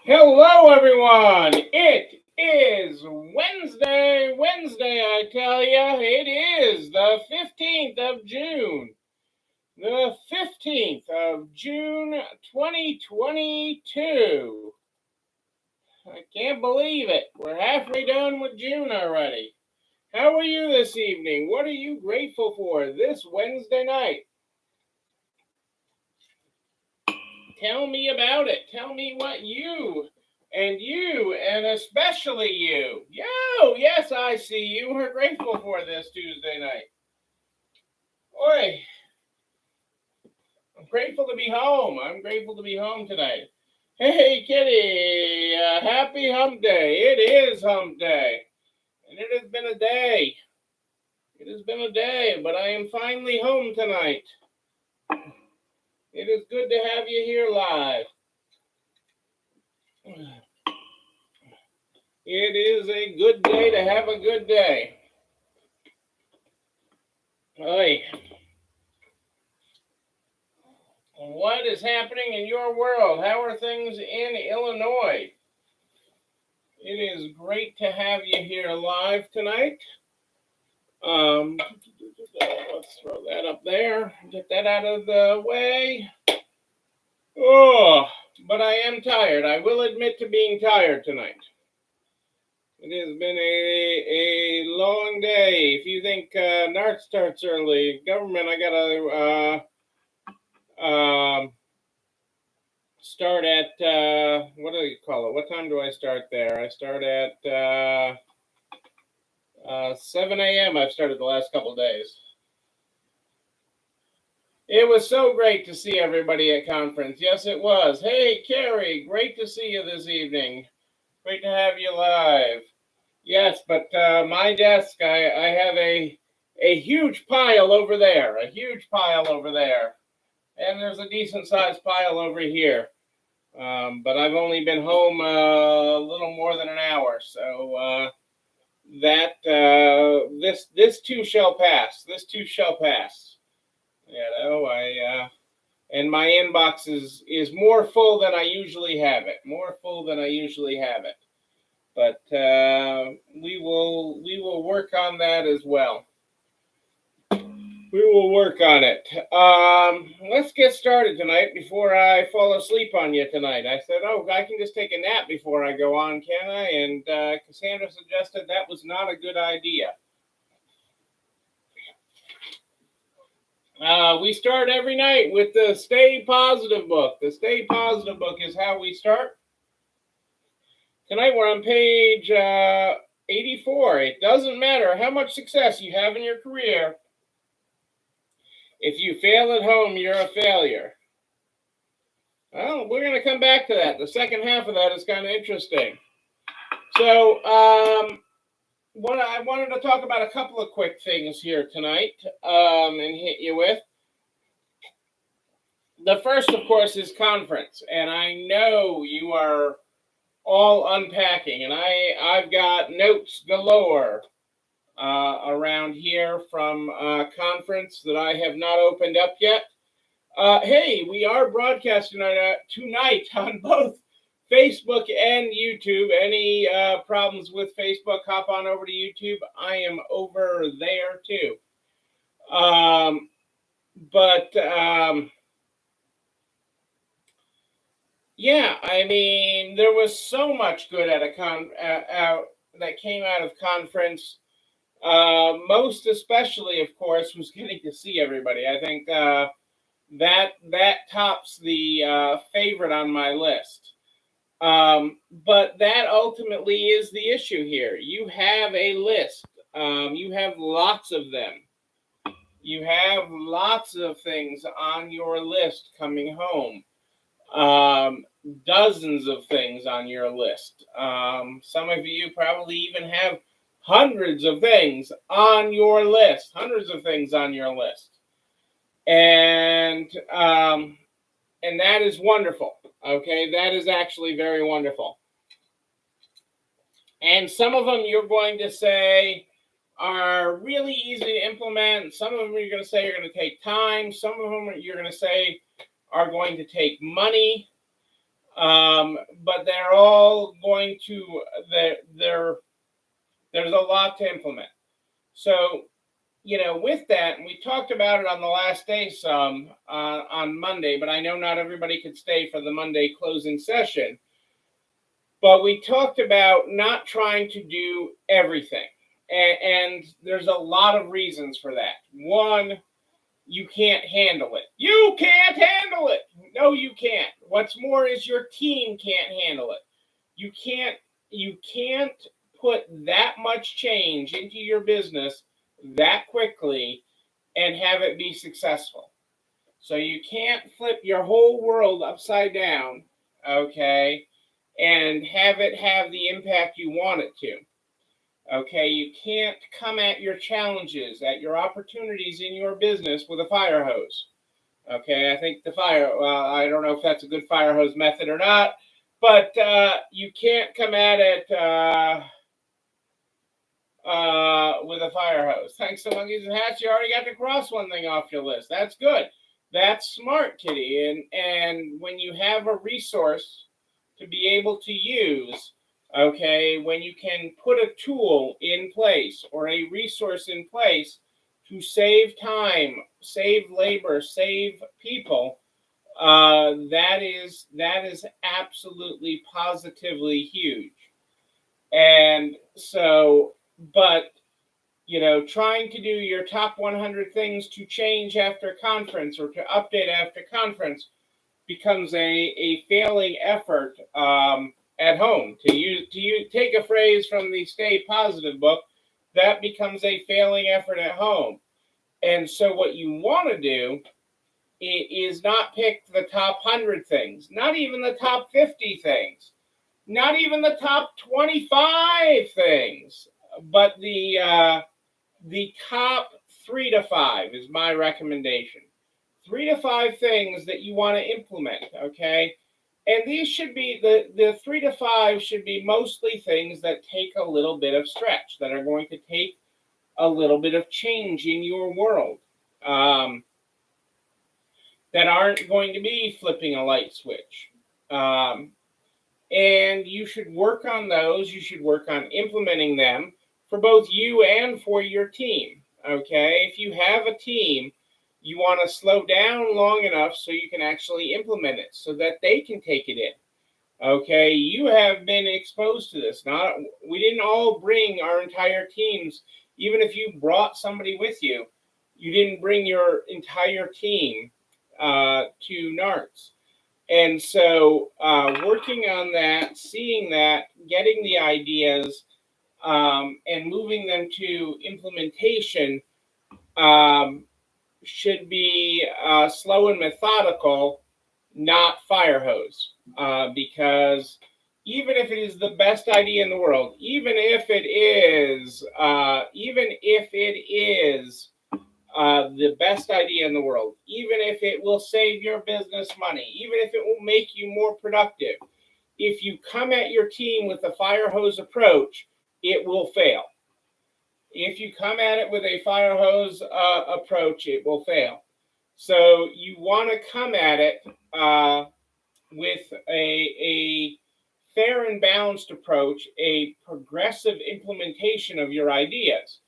Hello, everyone. It is Wednesday, I tell you. It is the 15th of June. The 15th of June, 2022. I can't believe it. We're halfway done with June already. How are you this evening? What are you grateful for this Wednesday night? Tell me about it. Tell me what you and especially you. Yo, yes, I see you are grateful for this Tuesday night. Boy, I'm grateful to be home. I'm grateful to be home tonight. Hey, Kitty, happy hump day. It is hump day. And it has been a day. It has been a day, but I am finally home tonight. It is good to have you here live. It is a good day to have a good day. Hey, what is happening in your world? How are things in Illinois? It is great to have you here live tonight. Let's throw that up there. Get that out of the way. Oh, but I am tired. I will admit to being tired tonight. It has been a long day. If you think NART starts early, government, I gotta start at what do you call it? What time do I start there? I start at 7 a.m. I've started the last couple of days. It was so great to see everybody at conference. Yes, it was. Hey, Carrie, great to see you this evening. Great to have you live. Yes, but my desk, I have a huge pile over there, and there's a decent sized pile over here. But I've only been home a little more than an hour, so this too shall pass. This too shall pass. You know, and my inbox is more full than I usually have it. But we will work on that as well. We will work on it. Let's get started tonight before I fall asleep on you tonight. I said, oh, I can just take a nap before I go on, can I? And Cassandra suggested that was not a good idea. We start every night with the Stay Positive book. The Stay Positive book is how we start. Tonight we're on page 84. It doesn't matter how much success you have in your career. If you fail at home, you're a failure. Well, we're going to come back to that. The second half of that is kind of interesting. So, what I wanted to talk about a couple of quick things here tonight and hit you with. The first, of course, is conference. And I know you are all unpacking. And I've got notes galore around here from conference that I have not opened up yet. Hey, we are broadcasting tonight on both Facebook and YouTube. Any problems with Facebook, hop on over to YouTube. I am over there too. Yeah, I mean, there was so much good at that came out of conference. Most especially, of course, was getting to see everybody. I think that tops the favorite on my list. But that ultimately is the issue here. You have a list. You have lots of them. You have lots of things on your list coming home. Dozens of things on your list. Some of you probably even have hundreds of things on your list. And that is wonderful. Okay, that is actually very wonderful. And some of them you're going to say, are really easy to implement. Some of them you're going to say are going to take time. Some of them you're going to say are going to take money. But they're all going to, there's a lot to implement. So, with that, and we talked about it on the last day some on Monday, but I know not everybody could stay for the Monday closing session. But we talked about not trying to do everything. And there's a lot of reasons for that. One, you can't handle it. You can't handle it. No, you can't. What's more is your team can't handle it. You can't put that much change into your business that quickly and have it be successful. So you can't flip your whole world upside down, okay, and have it have the impact you want it to. Okay, you can't come at your challenges, at your opportunities in your business with a fire hose. Okay, I think I don't know if that's a good fire hose method or not, but you can't come at it with a fire hose. Thanks to Monkeys and Hats, you already got to cross one thing off your list. That's good. That's smart, Kitty. And when you have a resource to be able to use, okay, when you can put a tool in place or a resource in place to save time, save labor, save people, that is absolutely positively huge. And so, but trying to do your top 100 things to change after conference or to update after conference becomes a failing effort at home. To take a phrase from the Stay Positive book, that becomes a failing effort at home. And so what you want to do is not pick the top 100 things, not even the top 50 things, not even the top 25 things, but the top 3 to 5 is my recommendation. 3 to 5 things that you want to implement, okay? And these should be, the 3 to 5 should be mostly things that take a little bit of stretch, that are going to take a little bit of change in your world, that aren't going to be flipping a light switch. And you should work on those. You should work on implementing them for both you and for your team, okay? If you have a team, you want to slow down long enough so you can actually implement it so that they can take it in. Okay, you have been exposed to this. We didn't all bring our entire teams. Even if you brought somebody with you, you didn't bring your entire team to NARTS. And so working on that, seeing that, getting the ideas, and moving them to implementation should be slow and methodical, not fire hose. Because even if it is the best idea in the world, even if it is the best idea in the world, even if it will save your business money, even if it will make you more productive, if you come at your team with a fire hose approach, it will fail. If you come at it with a fire hose approach, it will fail. So you want to come at it with a fair and balanced approach, a progressive implementation of your ideas.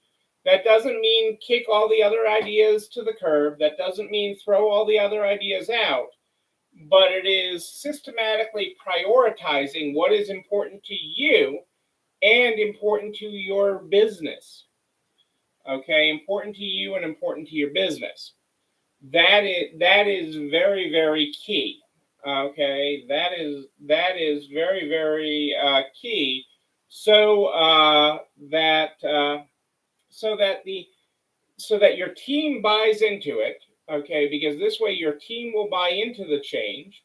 That doesn't mean kick all the other ideas to the curb. That doesn't mean throw all the other ideas out. But it is systematically prioritizing what is important to you and important to your business. Okay, important to you and important to your business. That is very, very key. Okay, that is very, very key. So that your team buys into it. Okay, because this way your team will buy into the change.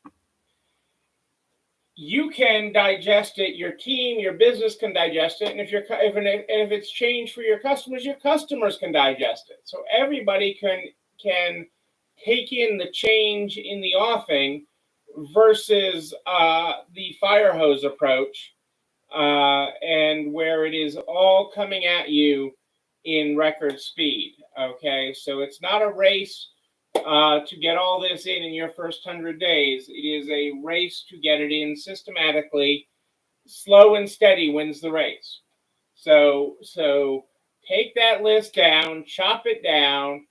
You can digest it. Your team, your business can digest it, and if it's change for your customers can digest it. So everybody can take in the change in the offing versus the fire hose approach, and where it is all coming at you in record speed. Okay, so it's not a race to get all this in your first 100 days. It is a race to get it in systematically. Slow and steady wins the race. So take that list down, chop it down,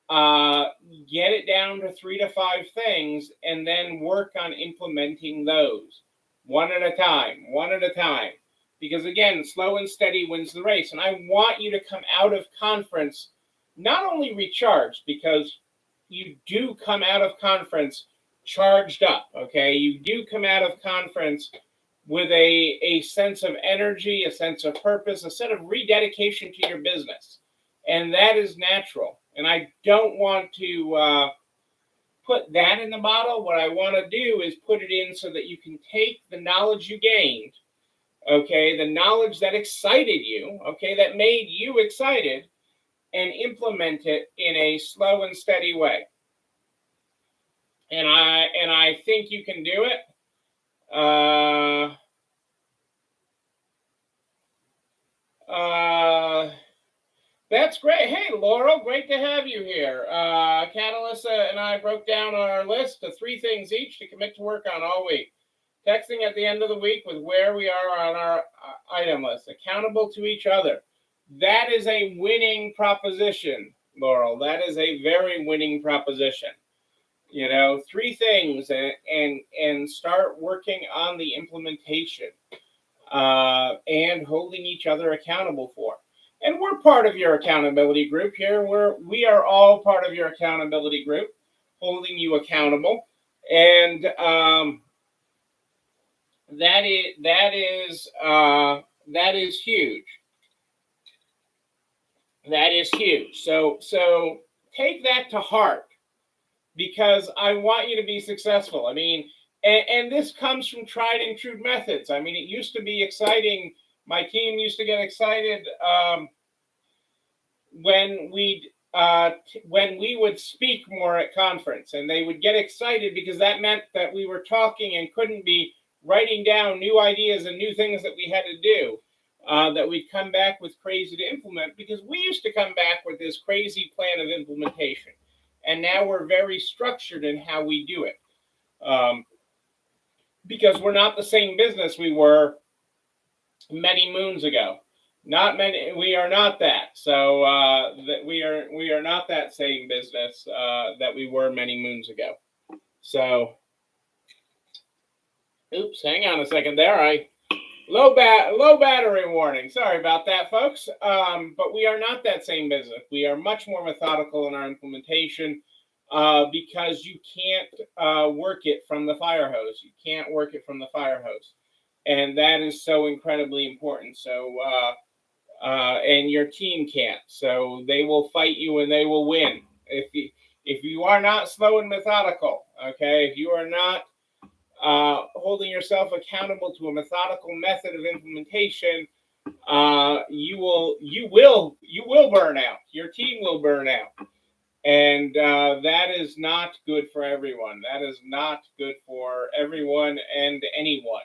get it down to 3 to 5 things, and then work on implementing those one at a time, one at a time. Because again, slow and steady wins the race. And I want you to come out of conference not only recharged, because you do come out of conference charged up, okay? You do come out of conference with a sense of energy, a sense of purpose, a sense of rededication to your business. And that is natural. And I don't want to put that in the bottle. What I want to do is put it in so that you can take the knowledge you gained, okay, the knowledge that excited you, okay, that made you excited, and implement it in a slow and steady way. And I think you can do it. That's great. Hey, Laurel, great to have you here. Catalissa and I broke down our list of 3 things each to commit to work on all week. Texting at the end of the week with where we are on our item list. Accountable to each other. That is a winning proposition, Laurel. That is a very winning proposition. 3 things and start working on the implementation and holding each other accountable for. And we're part of your accountability group here. We are all part of your accountability group, holding you accountable. And that is huge. That is huge. So take that to heart, because I want you to be successful. I mean, and this comes from tried and true methods. I mean, it used to be exciting. My team used to get excited when we would speak more at conference, and they would get excited because that meant that we were talking and couldn't be writing down new ideas and new things that we had to do, that we'd come back with crazy to implement, because we used to come back with this crazy plan of implementation. And now we're very structured in how we do it, because we're not the same business we were many moons ago. We are not that. So that we are not that same business that we were many moons ago. So, oops, hang on a second there. Low battery warning. Sorry about that, folks. But we are not that same business. We are much more methodical in our implementation, because you can't work it from the fire hose. You can't work it from the fire hose. And that is so incredibly important. So, and your team can't. So they will fight you and they will win. If you are not slow and methodical, okay, if you are not holding yourself accountable to a methodical method of implementation, you will burn out. Your team will burn out, and that is not good for everyone. That is not good for everyone and anyone.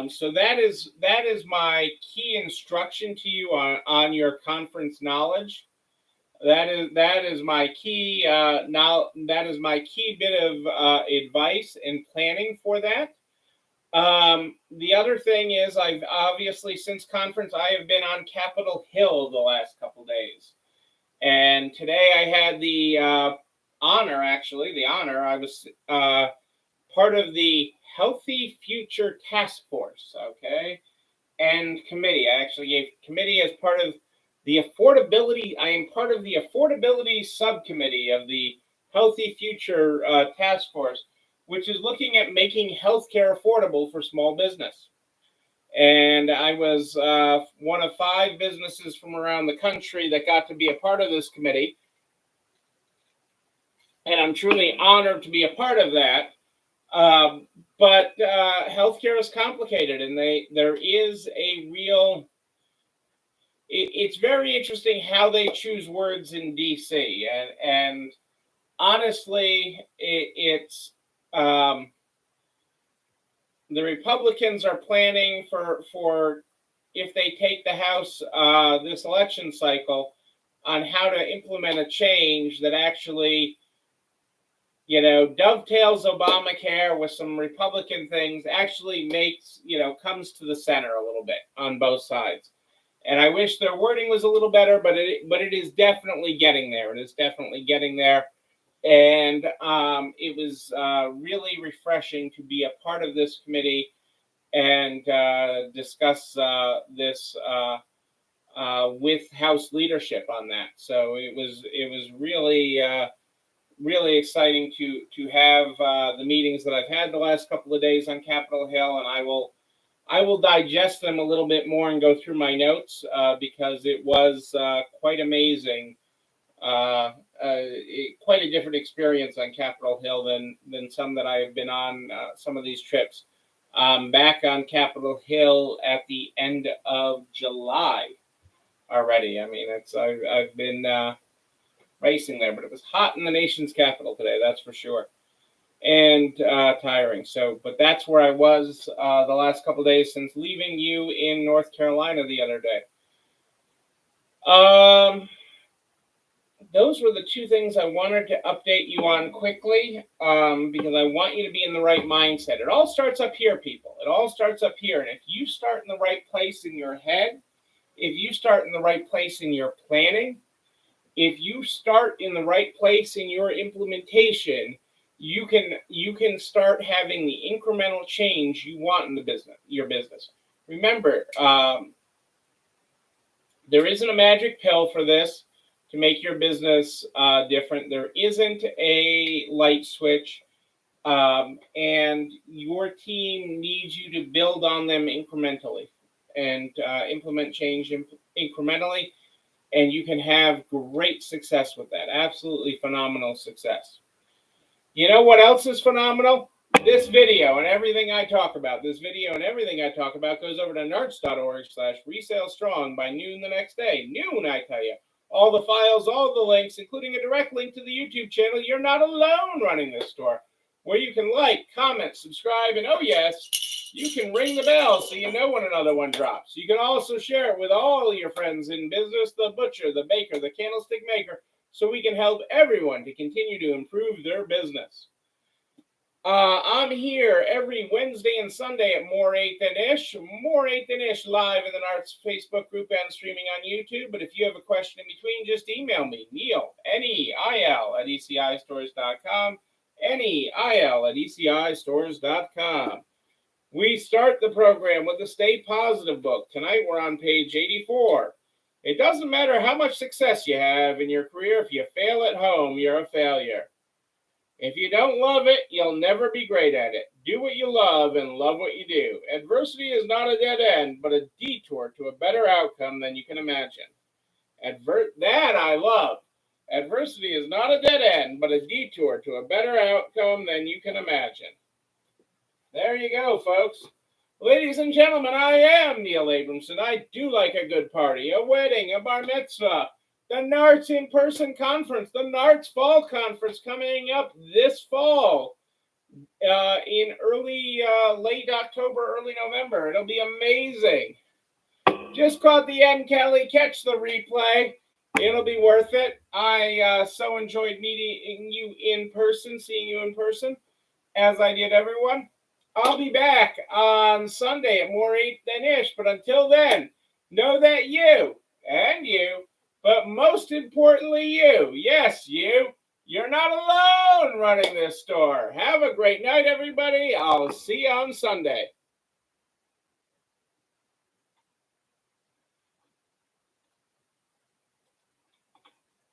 So that is my key instruction to you on your conference knowledge. That is my key that is my key bit of advice and planning for that. The other thing is, I've obviously, since conference, I have been on Capitol Hill the last couple days, and today I had the honor. I was part of the Healthy Future Task Force, okay, and committee. I actually gave committee as part of the affordability. I am part of the affordability subcommittee of the Healthy Future Task Force, which is looking at making healthcare affordable for small business. And I was one of 5 businesses from around the country that got to be a part of this committee. And I'm truly honored to be a part of that. But healthcare is complicated, and there is a real. It's very interesting how they choose words in DC, and honestly, it's the Republicans are planning for if they take the House this election cycle on how to implement a change that actually, dovetails Obamacare with some Republican things, actually makes, comes to the center a little bit on both sides. And I wish their wording was a little better, but it is definitely getting there. It is definitely getting there. And it was really refreshing to be a part of this committee and discuss this with House leadership on that. So it was really really exciting to have the meetings that I've had the last couple of days on Capitol Hill, and I will digest them a little bit more and go through my notes because it was quite amazing. Quite a different experience on Capitol Hill than some that I have been on some of these trips. Back on Capitol Hill at the end of July already. I mean, I've been racing there, but it was hot in the nation's capital today, that's for sure, and tiring. So, but that's where I was the last couple of days since leaving you in North Carolina the other day. Those were the two things I wanted to update you on quickly because I want you to be in the right mindset. It all starts up here, people. It all starts up here. And if you start in the right place in your head, if you start in the right place in your planning, if you start in the right place in your implementation, you can start having the incremental change you want in your business. Remember, there isn't a magic pill for this to make your business different. There isn't a light switch, and your team needs you to build on them incrementally and implement change incrementally, and you can have great success with that. Absolutely phenomenal success. You know what else is phenomenal? This video and everything I talk about. This video and everything I talk about goes over to narts.org/resalestrong by noon the next day. Noon, I tell you. All the files, all the links, including a direct link to the YouTube channel. You're not alone running this store, where you can like, comment, subscribe, and oh yes, you can ring the bell so you know when another one drops. You can also share it with all your friends in business, the butcher, the baker, the candlestick maker, so we can help everyone to continue to improve their business. I'm here every Wednesday and Sunday at More 8 Than Ish. More 8 Than Ish live in the Narts Facebook group and streaming on YouTube. But if you have a question in between, just email me, Neil, Neil, at ECIstores.com. Neil at ECIstores.com. We start the program with the Stay Positive book. Tonight we're on page 84. It doesn't matter how much success you have in your career. If you fail at home, you're a failure. If you don't love it, you'll never be great at it. Do what you love and love what you do. Adversity is not a dead end, but a detour to a better outcome than you can imagine. That I love. Adversity is not a dead end, but a detour to a better outcome than you can imagine. There you go, folks. Ladies and gentlemen, I am Neil Abramson. I do like a good party, a wedding, a bar mitzvah, the Narts in-person conference, the Narts Fall Conference coming up this fall in late October, early November. It'll be amazing. Just caught the end, Kelly. Catch the replay. It'll be worth it. I so enjoyed meeting you in person, seeing you in person, as I did everyone. I'll be back on Sunday at More 8 Than Ish. But until then, know that you and you, but most importantly, you, yes, you're not alone running this store. Have a great night, everybody. I'll see you on Sunday.